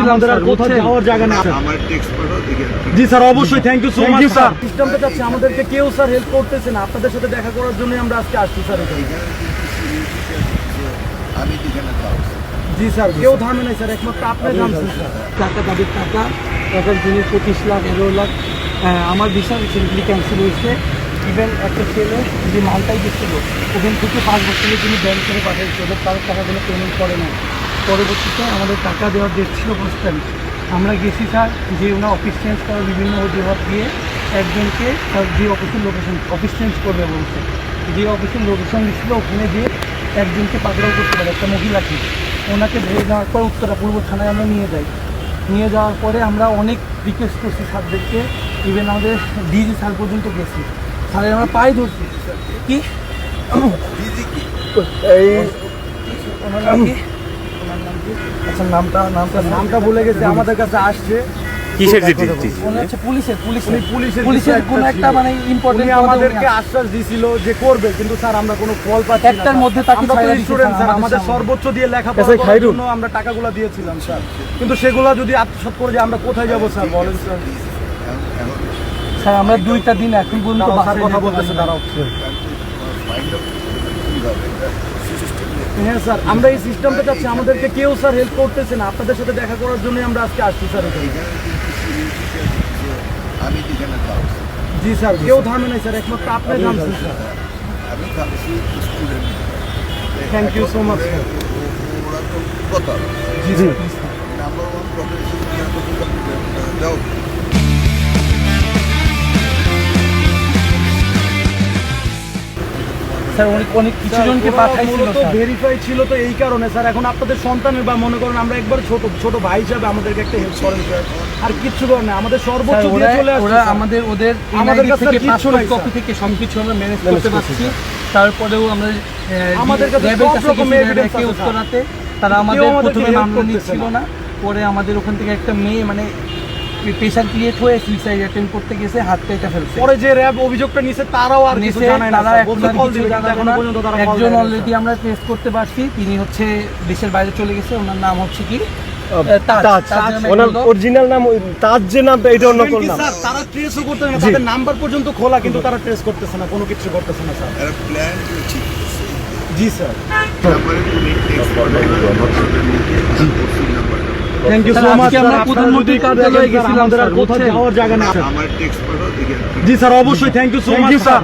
গেছিলাম স্যার, কোথাও যাওয়ার জায়গা নেই। আমার টেক্সট পাঠাও দেখি। জি স্যার, অবশ্যই thank you so much sir. সিস্টেমটা যাচ্ছে, আমাদেরকে কেউ স্যার হেল্প করতেছে না। আপনাদের সাথে দেখা করার জন্যই আমরা আজকে আসছি স্যার এখানে। আমি এখানে যাও। জি স্যার, কেউ থামে নাই স্যার, একমাত্র আপনি থামছেন স্যার। টাকা তাদের টাকা এক একজনের 25 লাখ 11 লাখ। আমার ভিসা রিসেন্টলি ক্যান্সেল হয়েছে। ইভেন একটা ছেলে যে মালটাই গেছিল ওখান থেকে 5 বছরের জন্য ব্যাংক করে পাঠিয়েছিল, তার টাকাগুলো পেমেন্ট করে না। পরবর্তীতে আমাদের টাকা দেওয়ার ডেট ছিল 5 তারিখ। আমরা গেছি স্যার, যে ওনার অফিস চেঞ্জ করার বিভিন্ন অজুহাত দিয়ে একজনকে যে অফিসের লোকেশন অফিস চেঞ্জ করবে বলছে, যে অফিসের লোকেশন দিচ্ছিল ওখানে দিয়ে একজনকে পাকড়াও করতে পারে, একটা মহিলাকে। ওনাকে ধরে নেওয়ার পর উত্তরা পূর্ব থানায় আমরা নিয়ে যাই। নিয়ে যাওয়ার পরে আমরা অনেক রিকোয়েস্ট করছি স্যারদেরকে, ইভেন আমাদের ডিজি স্যার পর্যন্ত গেছি। স্যারের আমরা পায়ে ধরছি। কি এই ওনার নাম কি? আচ্ছা, নামটা ভুলে গেছে। আমাদের কাছে আসছে কিসের জিটি? উনি হচ্ছে পুলিশের পুলিশের কোনো একটা মানে ইম্পর্টেন্ট আমাদেরকে আশ্বাস দিছিল যে করবে, কিন্তু স্যার আমরা কোনো ফল পাচ্ছি না। একটার মধ্যে তাকে আমরা তো ছাইড়া দিছে স্টুডেন্ট স্যার, স্যার, আমাদের আমাদের সর্বোচ্চ দিয়ে লেখাপড়া করার জন্য আমরা টাকাগুলো দিয়েছিলাম স্যার, কিন্তু সেগুলো যদি আত্মসাৎ করে যায় আমরা কোথায় যাব স্যার বলেন স্যার? স্যার আমরা 2টা দিন এখন পর্যন্ত স্যার কথা বলতেছে, দাঁড়াও। হ্যাঁ স্যার, আমরা এই সিস্টেমটা চাচ্ছি, আমাদেরকে কেউ স্যার হেল্প করতেছে না। আপনাদের সাথে দেখা করার জন্যই আমরা আজকে আসছি স্যার এখানে। আমি এখানে যাও। জি স্যার, কেউ থামে নাই স্যার, একমাত্র আপনি থামছেন স্যার। আমি ভাবছি student. Thank you so much sir. ওরা তো কথা জি জি নাম্বার 1 প্রফেশন যাও। স্যার অনেক কিছু জনকে পাঠাইছিল তো স্যার। ভেরিফাই ছিল তো এই কারণে স্যার। এখন আপনাদের সন্তানের বা মনে করেন আমরা একবার ছোট ভাই হিসাবে আমাদেরকে একটা হেল্প করেন স্যার, আর কিচ্ছু করেন না। আমাদের সর্বোচ্চ দিয়ে চলে আসছে ওরা স্যার। ওদের আমাদের কাছে থেকে কিচ্ছু নাই কপি থেকে সবকিছু আমরা ম্যানেজ করতে পারছি। তারপরেও আমরা আমাদের কাছে র্যাবের সব কাছে রকম গেছি, evidence র্যাবকে আছে উত্তরাতে তারা আমাদের কেউ আমাদেরকে প্রথমে help মামলা করতেছে নিচ্ছিল না। না। পরে আমাদের ওখান থেকে একটা মেয়ে মানে প্রেশার ক্রিয়েট হয়ে সুইসাইড অ্যাটেম্প করতে গেছে, হাত কেটে ফেলছে। পরে যে র্যাব অভিযোগটা নিছে তারাও আর কিছু নিচে জানায় না তারা স্যার। এখন বলতে আর কল কিছু দিবে, জানাবে এখনো না। পর্যন্ত তারা কল একজন দেয় নাই অলরেডি স্যার। আমরা টেস্ট করতে পারছি, তিনি হচ্ছে দেশের বাইরে চলে গেছে। ওনার নাম হচ্ছে কি ওনার অরিজিনাল নাম তাজ, যে নামটা এটা অন্য কোন নাম স্যার। তারা ট্রেসও করতে না, তাদের নাম্বার পর্যন্ত খোলা, কিন্তু তারা ট্রেস করতেছে না, কোনো কিছু করতেছে না স্যার। এরা প্ল্যান করছি। জি স্যার, নাম্বারে তুমি টেক্সট পাঠাও। Thank you so much. আমরা প্রধানমন্ত্রীর কার্যালয়ে গেছিলাম আমাদের আর স্যার, কোথাও বুঝছেন? যাওয়ার জায়গা নেই। আমার টেক্সট পাঠাও দেখি। জি স্যার, অবশ্যই thank you so much sir.